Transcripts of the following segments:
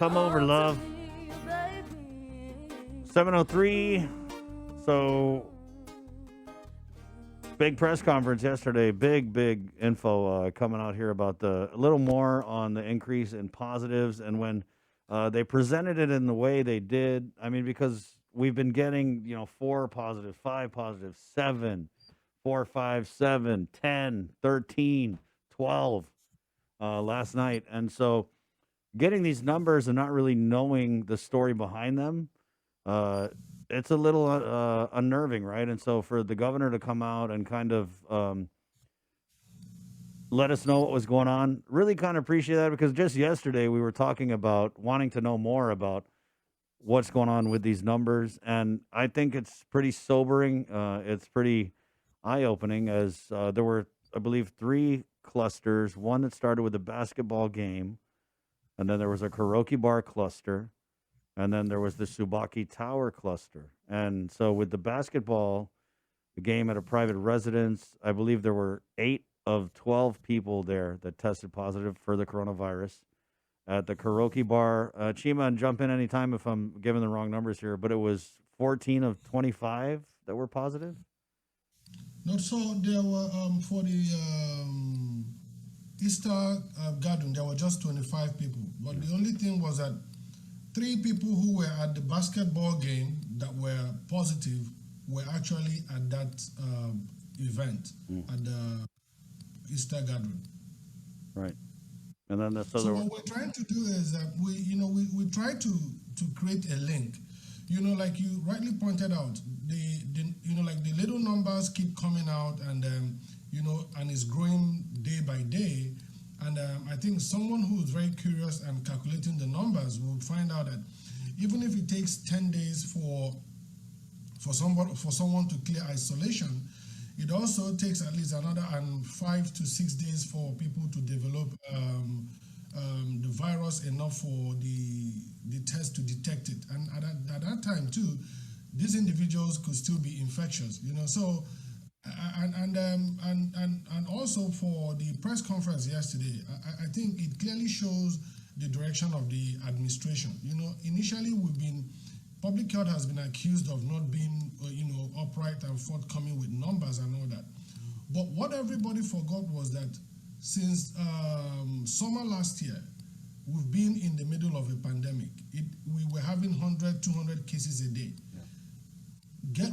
Come over, love. 7:03. So, big press conference yesterday. Big info coming out here about a little more on the increase in positives. And when they presented it in the way they did, I mean, because we've been getting, 4 positive, 5 positive, 7, 4, 5, 7, 10, 13, 12 last night. And so, getting these numbers and not really knowing the story behind them, uh, it's a little unnerving, right? And so for the governor to come out and kind of let us know what was going on, really kind of appreciate that because just yesterday we were talking about wanting to know more about what's going on with these numbers, and I think it's pretty sobering. It's pretty eye-opening as there were, I believe, 3 clusters. One that started with a basketball game, and then there was a karaoke bar cluster, and then there was the Subaki Tower cluster. And so with the basketball, the game at a private residence, I believe there were 8 of 12 people there that tested positive for the coronavirus. At the karaoke bar, Chima, and jump in anytime if I'm giving the wrong numbers here, but it was 14 of 25 that were positive. Not so there were for the Easter garden there were just 25 people, but the only thing was that 3 people who were at the basketball game that were positive were actually at that event at the Easter gathering. Right. And then So what we're trying to do is that we try to create a link. Like you rightly pointed out, like the little numbers keep coming out, and and it's growing day by day. And I think someone who is very curious and calculating the numbers will find out that even if it takes 10 days for someone to clear isolation, it also takes at least another 5 to 6 days for people to develop the virus enough for the test to detect it. And at that time too, these individuals could still be infectious. So and also for the press conference yesterday, I think it clearly shows the direction of the administration. Initially public health has been accused of not being, upright and forthcoming with numbers and all that. But what everybody forgot was that since summer last year, we've been in the middle of a pandemic. We were having 100, 200 cases a day.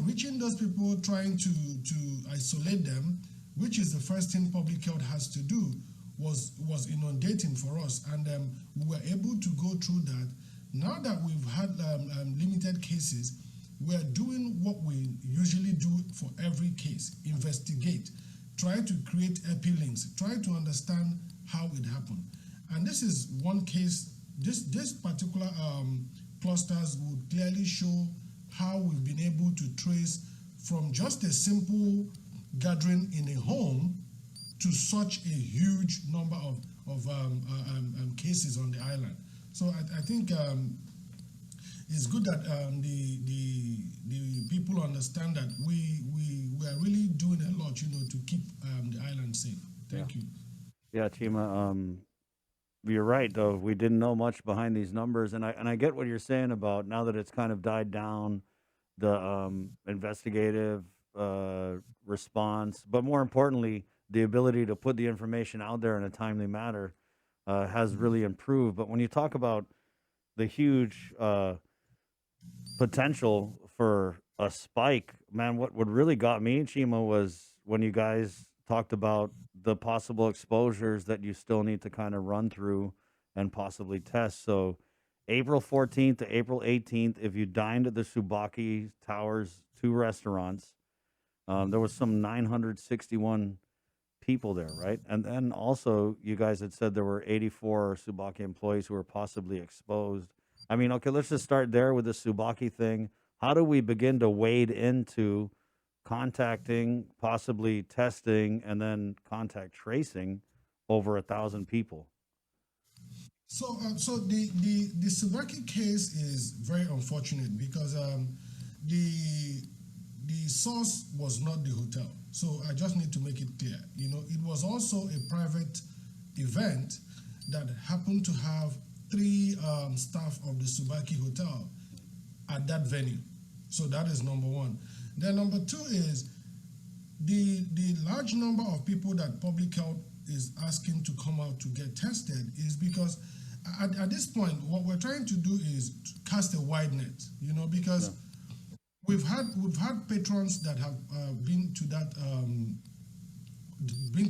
Reaching those people, trying to isolate them, which is the first thing public health has to do, was inundating for us, and we were able to go through that. Now that we've had limited cases, we're doing what we usually do for every case: investigate, try to create epi-links, try to understand how it happened. And this is one case. This particular clusters would clearly show how we've been able to trace from just a simple gathering in a home to such a huge number of cases on the island. So I think it's good that the people understand that we are really doing a lot, to keep the island safe. Thank you. Yeah, Chima. You're right, though. We didn't know much behind these numbers, and I get what you're saying about now that it's kind of died down, the investigative response, but more importantly, the ability to put the information out there in a timely manner has really improved. But when you talk about the huge potential for a spike, man, what really got me, Chima, was when you guys talked about the possible exposures that you still need to kind of run through and possibly test. So, April 14th to April 18th, if you dined at the Subaki Towers 2 restaurants, there was some 961 people there, right? And then also, you guys had said there were 84 Subaki employees who were possibly exposed. I mean, okay, let's just start there with the Subaki thing. How do we begin to wade into contacting, possibly testing, and then contact tracing over 1,000 people? So the Subaki case is very unfortunate because the the source was not the hotel. So I just need to make it clear. It was also a private event that happened to have three staff of the Subaki Hotel at that venue. So that is number one. Then number two is the large number of people that public health is asking to come out to get tested is because at this point what we're trying to do is to cast a wide net, because we've had patrons that have been to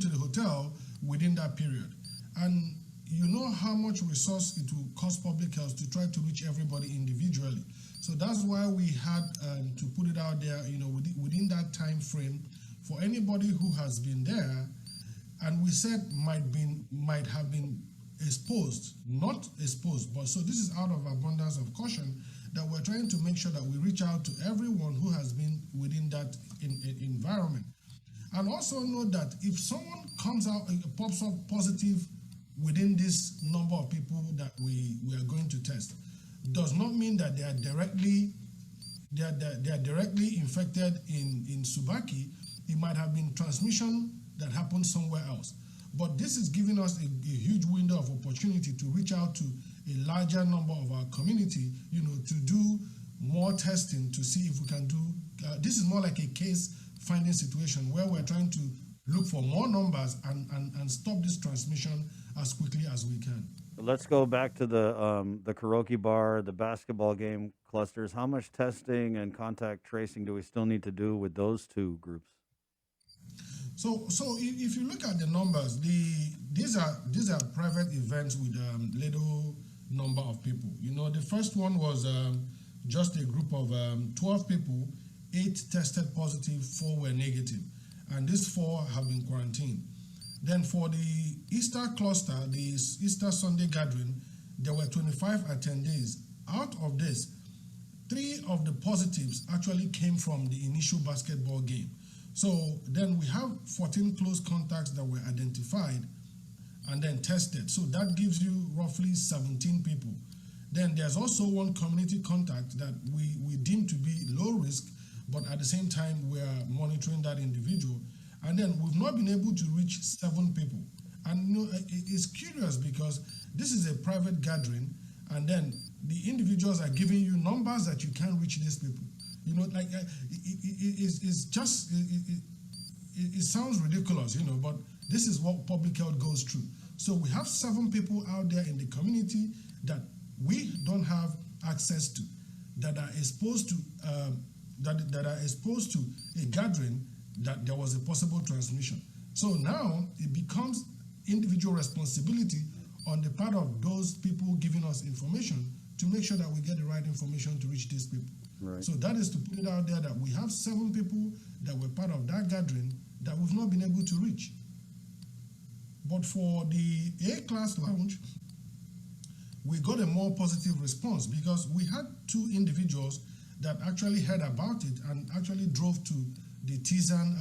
the hotel within that period, and you know how much resource it will cost public health to try to reach everybody individually. So that's why we had to put it out there, within that time frame for anybody who has been there, and we said might have been exposed, not exposed, but so this is out of abundance of caution that we're trying to make sure that we reach out to everyone who has been within that environment. And also note that if someone comes out, pops up positive within this number of people that we are going to test, does not mean that they are directly infected in Subaki. It might have been transmission that happened somewhere else. But this is giving us a huge window of opportunity to reach out to a larger number of our community, to do more testing to see if we can do. This is more like a case finding situation where we're trying to look for more numbers and stop this transmission as quickly as we can. Let's go back to the karaoke bar, the basketball game clusters. How much testing and contact tracing do we still need to do with those two groups? So if you look at the numbers, these are private events with little number of people. The first one was just a group of 12 people, 8 tested positive, 4 were negative, and these 4 have been quarantined. Then for the Easter cluster, the Easter Sunday gathering, there were 25 attendees. Out of this, 3 of the positives actually came from the initial basketball game. So then we have 14 close contacts that were identified and then tested. So that gives you roughly 17 people. Then there's also one community contact that we deem to be low risk, but at the same time we are monitoring that individual. And then we've not been able to reach 7 people. And it's curious because this is a private gathering, and then the individuals are giving you numbers that you can't reach these people. It sounds ridiculous, but this is what public health goes through. So we have 7 people out there in the community that we don't have access to, that are exposed to a gathering that there was a possible transmission. So now it becomes individual responsibility on the part of those people giving us information to make sure that we get the right information to reach these people. Right. So that is to put it out there that we have 7 people that were part of that gathering that we've not been able to reach. But for the A-class lounge, we got a more positive response because we had 2 individuals that actually heard about it and actually drove to the Tizan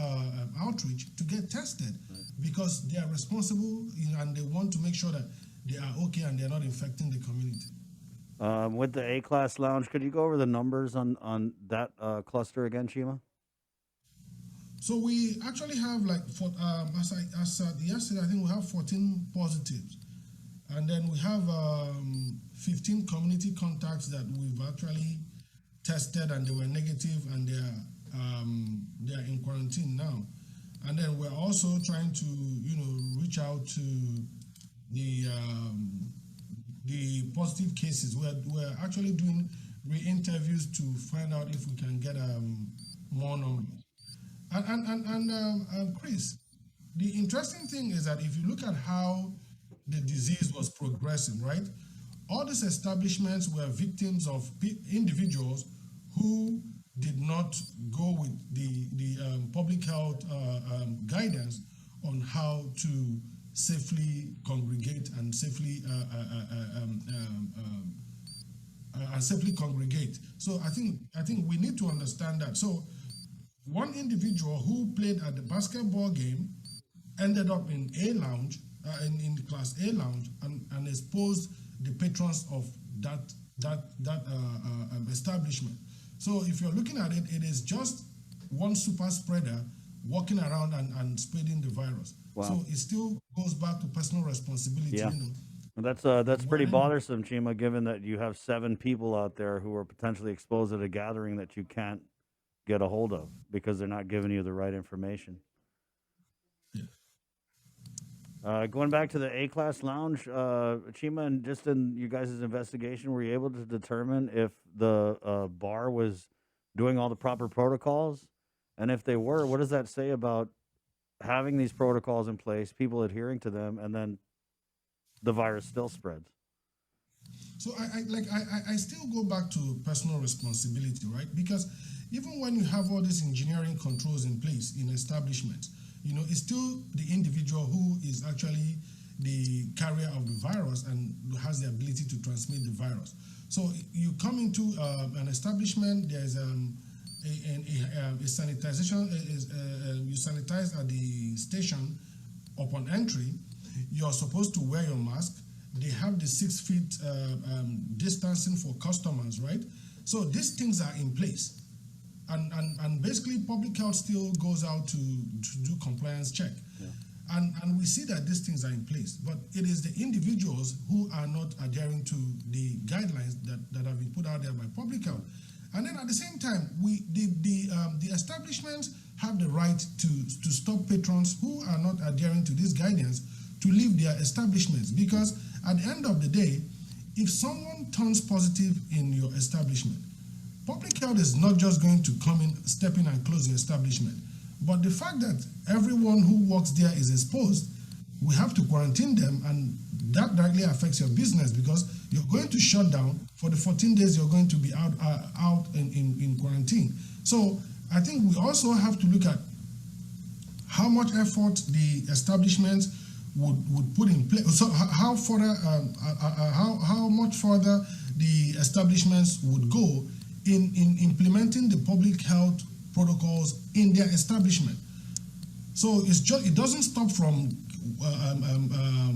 outreach to get tested, right, because they are responsible, and they want to make sure that they are okay and they're not infecting the community. With the A-class lounge, could you go over the numbers on that cluster again, Chima? So we actually have as yesterday, I think we have 14 positives, and then we have 15 community contacts that we've actually tested and they were negative, and they are in quarantine now. And then we're also trying to reach out to the positive cases. We're actually doing re-interviews to find out if we can get more numbers. And Chris, the interesting thing is that if you look at how the disease was progressing, right? All these establishments were victims of individuals who did not go with the public health guidance on how to safely congregate and safely congregate. So I think we need to understand that. So one individual who played at the basketball game ended up in A lounge, in the class A lounge, and exposed the patrons of that establishment. So if you're looking at it, it is just one super spreader walking around and spreading the virus. Wow. So it still goes back to personal responsibility. Yeah. And that's pretty When bothersome, Chima, given that you have 7 people out there who are potentially exposed at a gathering that you can't get a hold of because they're not giving you the right information. yeah. Going back to the A class lounge, Chima, and just in you guys' investigation, were you able to determine if the bar was doing all the proper protocols? And if they were, what does that say about having these protocols in place, people adhering to them, and then the virus still spreads? So I still go back to personal responsibility, right? Because even when you have all these engineering controls in place in establishments, it's still the individual who is actually the carrier of the virus and has the ability to transmit the virus. So you come into an establishment, there's a sanitization, you sanitize at the station upon entry. You're supposed to wear your mask. They have the 6 feet distancing for customers, right? So these things are in place. And basically public health still goes out to do compliance check. Yeah. And we see that these things are in place, but it is the individuals who are not adhering to the guidelines that have been put out there by public health. And then at the same time, the establishments have the right to stop patrons who are not adhering to these guidance to leave their establishments, because at the end of the day, if someone turns positive in your establishment, public health is not just going to come in, step in and close the establishment. But the fact that everyone who works there is exposed, we have to quarantine them, and that directly affects your business because you're going to shut down for the 14 days you're going to be out in quarantine. So I think we also have to look at how much effort the establishments would put in place. So how much further the establishments would go in implementing the public health protocols in their establishment. So it doesn't stop from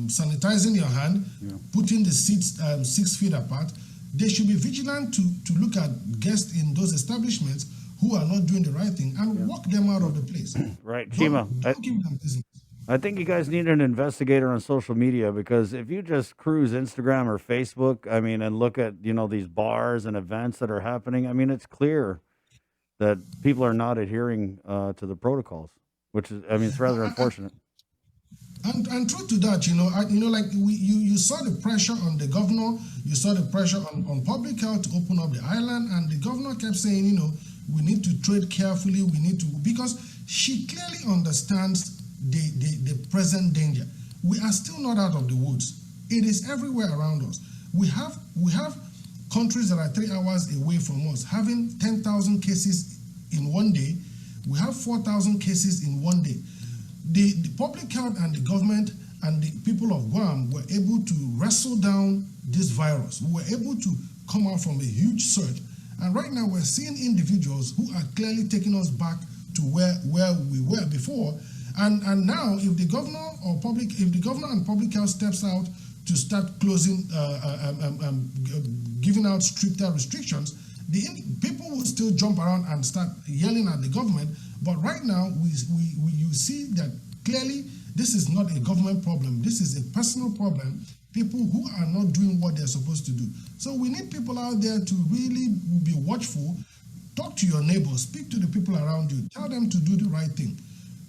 sanitizing your hand, yeah, putting the seats 6 feet apart. They should be vigilant to look at guests in those establishments who are not doing the right thing and, yeah, walk them out of the place. Right, Chima. Don't give them business. I think you guys need an investigator on social media, because if you just cruise Instagram or Facebook, I mean, and look at, these bars and events that are happening, I mean, it's clear that people are not adhering to the protocols, which is, I mean, it's rather unfortunate. And true to that, you saw the pressure on the governor, you saw the pressure on public health to open up the island, and the governor kept saying, we need to tread carefully, because she clearly understands the present danger. We are still not out of the woods. It is everywhere around us. We have countries that are 3 hours away from us having 10,000 cases in one day. We have 4,000 cases in one day. The public health and the government and the people of Guam were able to wrestle down this virus. We were able to come out from a huge surge. And right now we're seeing individuals who are clearly taking us back to where we were before. And now if the governor and public health steps out to start closing, giving out stricter restrictions, the people will still jump around and start yelling at the government. But right now, you see that clearly this is not a government problem. This is a personal problem. People who are not doing what they're supposed to do. So we need people out there to really be watchful. Talk to your neighbors. Speak to the people around you. Tell them to do the right thing.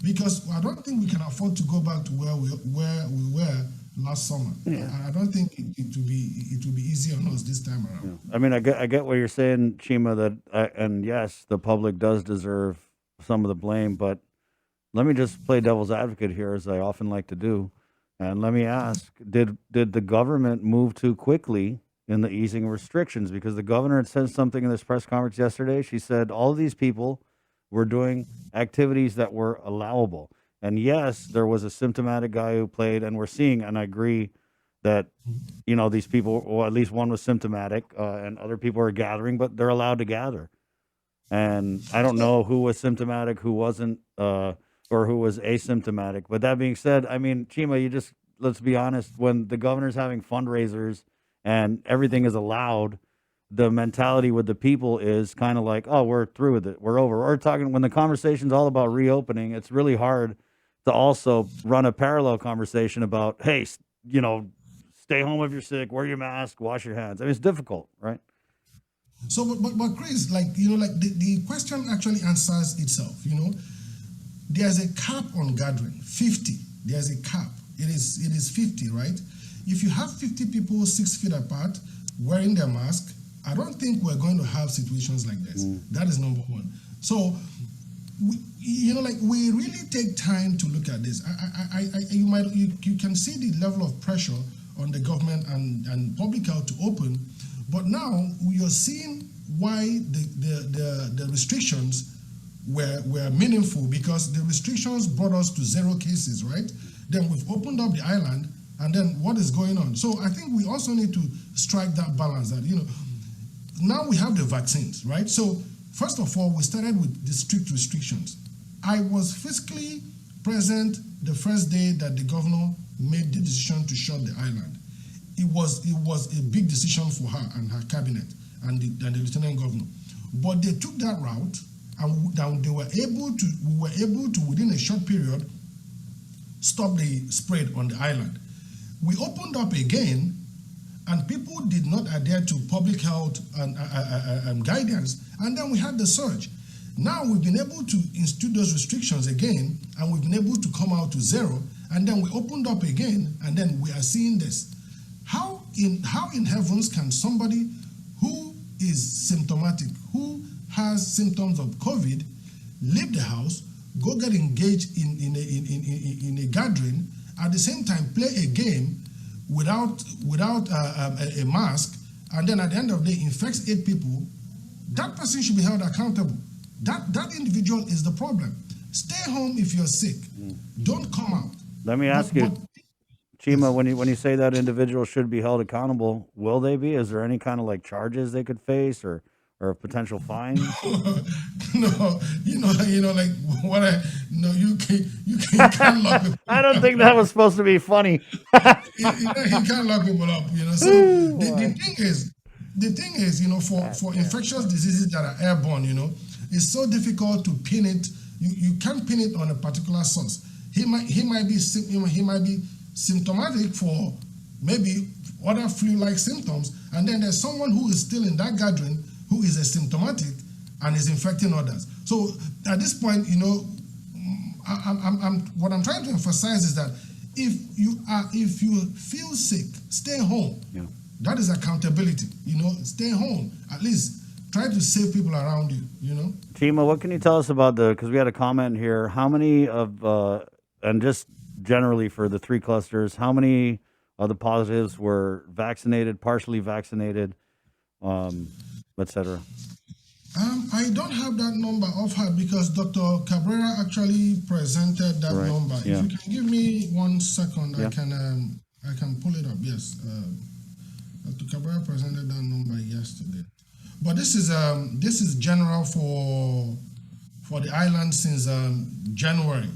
Because I don't think we can afford to go back to where we were last summer. Yeah. I don't think it will be easy on us this time around. Yeah. I mean, I get what you're saying, Chima. That and yes, the public does deserve some of the blame, but let me just play devil's advocate here, as I often like to do, and let me ask: Did the government move too quickly in the easing restrictions? Because the governor had said something in this press conference yesterday. She said all of these people were doing activities that were allowable. And yes, there was a symptomatic guy who played, and we're seeing, and I agree that, these people, or at least one was symptomatic, and other people are gathering, but they're allowed to gather. And I don't know who was symptomatic, who wasn't, or who was asymptomatic. But that being said, I mean, Chima, let's be honest, when the governor's having fundraisers and everything is allowed, the mentality with the people is kind of like, oh, we're through with it. We're over. We're talking, when the conversation's all about reopening, it's really hard to also run a parallel conversation about, hey, stay stay home if you're sick, wear your mask, wash your hands. I mean, it's difficult, right? So, but Chris, like the question actually answers itself. There's a cap on gathering, 50. There's a cap. It is 50, right? If you have 50 people 6 feet apart wearing their mask, I don't think we're going to have situations like this. That is number one. So, we really take time to look at this. You can see the level of pressure on the government and public health to open, but now we are seeing why the restrictions were meaningful, because the restrictions brought us to 0 cases, right? Then we've opened up the island, and then what is going on? So I think we also need to strike that balance that, now we have the vaccines, right? So first of all, we started with the strict restrictions. I was physically present the first day that the governor made the decision to shut the island. It was a big decision for her and her cabinet and the lieutenant governor. But they took that route, and we were able to within a short period stop the spread on the island. We opened up again, and people did not adhere to public health and guidance, and then we had the surge. Now we've been able to institute those restrictions again, and we've been able to come out to 0, and then we opened up again, and then we are seeing this. How in heavens can somebody who is symptomatic, who has symptoms of COVID, leave the house, go get engaged in a gathering, at the same time play a game without a mask, and then at the end of the day infects 8 people? That person should be held accountable. That individual is the problem. Stay home if you're sick. Don't come out. Let me ask you, Chima, when you say that individual should be held accountable, will they be? Is there any kind of like charges they could face or potential fines? No, like what you can't lock people. I don't think that was supposed to be funny. You can't lock people up. So the thing is, for infectious diseases that are airborne, it's so difficult to pin it. You can't pin it on a particular source. He might be symptomatic for maybe other flu-like symptoms, and then there's someone who is still in that gathering who is asymptomatic and is infecting others. So at this point, what I'm trying to emphasize is that if you feel sick, stay home. Yeah. That is accountability. Stay home. At least try to save people around you. Chima, what can you tell us about because we had a comment here, how many of, and just generally for the 3 clusters, how many of the positives were vaccinated, partially vaccinated, et cetera? I don't have that number offhand because Dr. Cabrera actually presented that number. Yeah. If you can give me 1 second, Yeah. I can pull it up. Yes, Dr. Cabrera presented that number yesterday. But this is general for the island since January.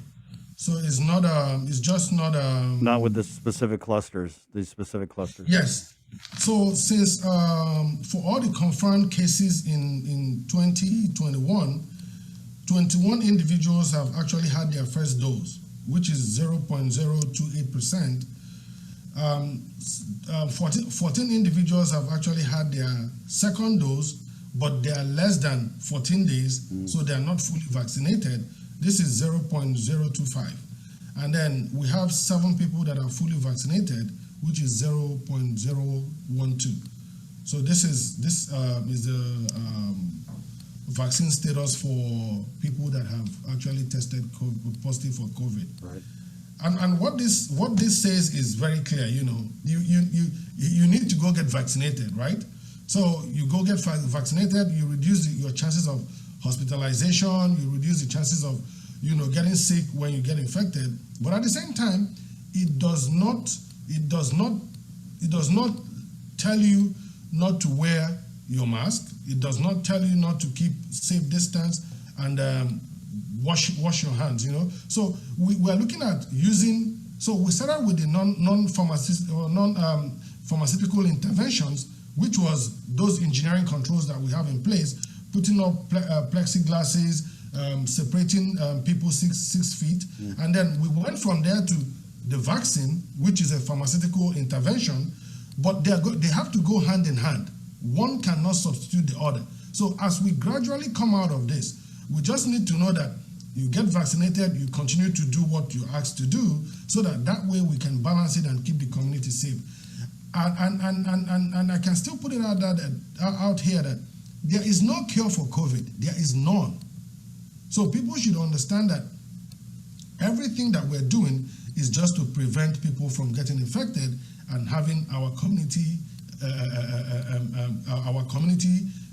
So it's not it's just not not with the specific clusters, these specific clusters. Yes. So since for all the confirmed cases in 2021, 21 individuals have actually had their first dose, which is 0.028%. 14 individuals have actually had their second dose, but they are less than 14 days, so they are not fully vaccinated. This is 0.025. And then we have 7 people that are fully vaccinated, which is 0.012. So this is the vaccine status for people that have actually tested positive for COVID. Right. And what this says is very clear. You need to go get vaccinated, right? So you go get vaccinated, you reduce your chances of hospitalization, you reduce the chances of getting sick when you get infected. But at the same time, it does not tell you not to wear your mask. It does not tell you not to keep safe distance and wash your hands. So we are looking at using. So we started with the non-pharmaceutical interventions, which was those engineering controls that we have in place, putting up plexiglasses, separating people 6 feet, and then we went from there to the vaccine, which is a pharmaceutical intervention. but they have to go hand in hand. One cannot substitute the other. So as we gradually come out of this, we just need to know that you get vaccinated, you continue to do what you're asked to do, so that way we can balance it and keep the community safe. And I can still put it out here that there is no cure for COVID. There is none. So people should understand that everything that we're doing is just to prevent people from getting infected and having our community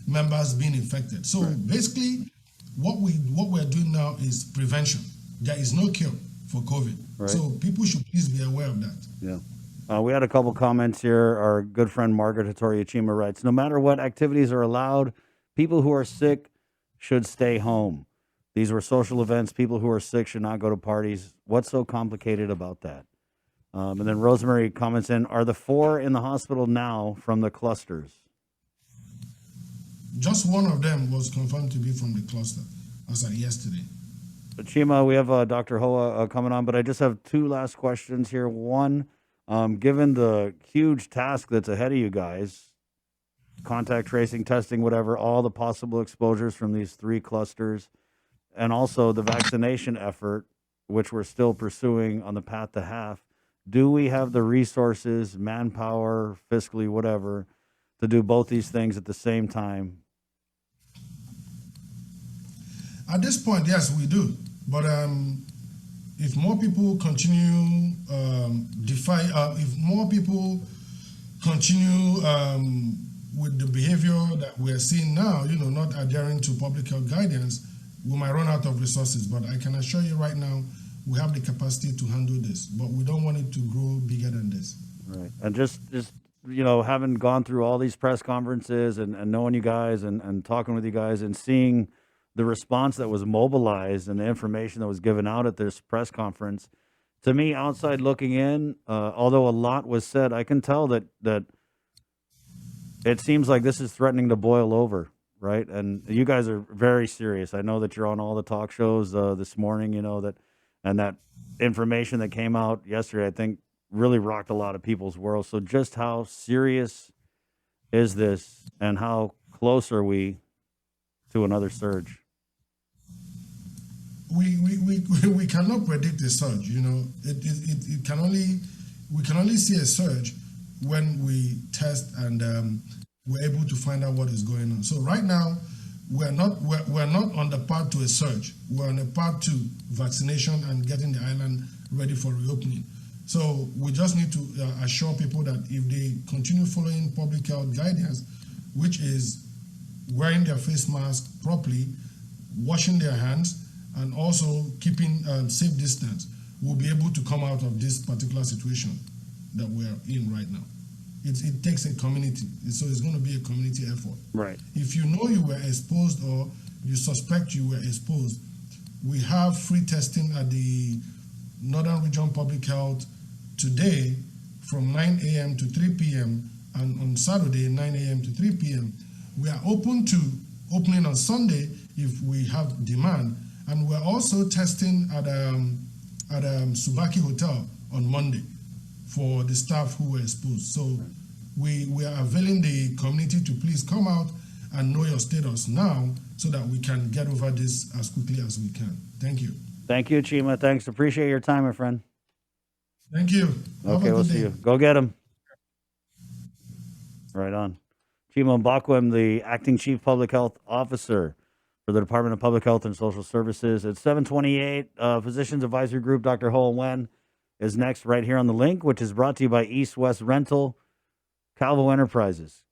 members being infected. So basically, what we're doing now is prevention. There is no cure for COVID. Right. So people should please be aware of that. Yeah. We had a couple comments here. Our good friend Margaret Hattori Chima writes, no matter what activities are allowed, people who are sick should stay home. These were social events. People who are sick should not go to parties. What's so complicated about that? And then Rosemary comments in, are the 4 in the hospital now from the clusters? Just one of them was confirmed to be from the cluster as of yesterday. Chima, we have Dr. Hoa coming on, but I just have 2 last questions here. One, given the huge task that's ahead of you guys, contact tracing, testing, whatever, all the possible exposures from these 3 clusters, and also the vaccination effort, which we're still pursuing on the path to half, do we have the resources, manpower, fiscally, whatever, to do both these things at the same time? At this point, yes, we do. But if more people continue if more people continue with the behavior that we're seeing now, not adhering to public health guidance, we might run out of resources. But I can assure you right now, we have the capacity to handle this, but we don't want it to grow bigger than this. Right. And just having gone through all these press conferences and knowing you guys and talking with you guys and seeing the response that was mobilized and the information that was given out at this press conference, to me, outside looking in, although a lot was said, I can tell that it seems like this is threatening to boil over, right? And you guys are very serious. I know that you're on all the talk shows this morning, and that information that came out yesterday, I think, really rocked a lot of people's world. So just how serious is this, and how close are we to another surge? We cannot predict a surge. It can only we can only see a surge when we test and we're able to find out what is going on. So right now, we're not on the path to a surge. We're on a path to vaccination and getting the island ready for reopening. So we just need to assure people that if they continue following public health guidance, which is wearing their face mask properly, washing their hands, and also keeping safe distance, we'll be able to come out of this particular situation that we're in right now. It takes a community, so it's going to be a community effort. Right. If you know you were exposed or you suspect you were exposed, we have free testing at the Northern Region Public Health today from 9 a.m. to 3 p.m. and on Saturday 9 a.m. to 3 p.m. We are open to opening on Sunday if we have demand, and we're also testing at Subaki Hotel on Monday for the staff who were exposed. So we are availing the community to please come out and know your status now so that we can get over this as quickly as we can. Thank you. Thank you, Chima. Thanks. Appreciate your time, my friend. Thank you. Okay, we'll see you. Go get him. Right on. Chima Mbakwem, the Acting Chief Public Health Officer for the Department of Public Health and Social Services. At 728, Physicians Advisory Group, Dr. Hoa Nguyen is next right here on the link, which is brought to you by East West Rental, Calvo Enterprises.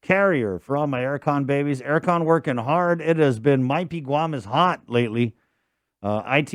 Carrier for all my aircon babies. Aircon working hard. It has been, my Guam is hot lately. IT and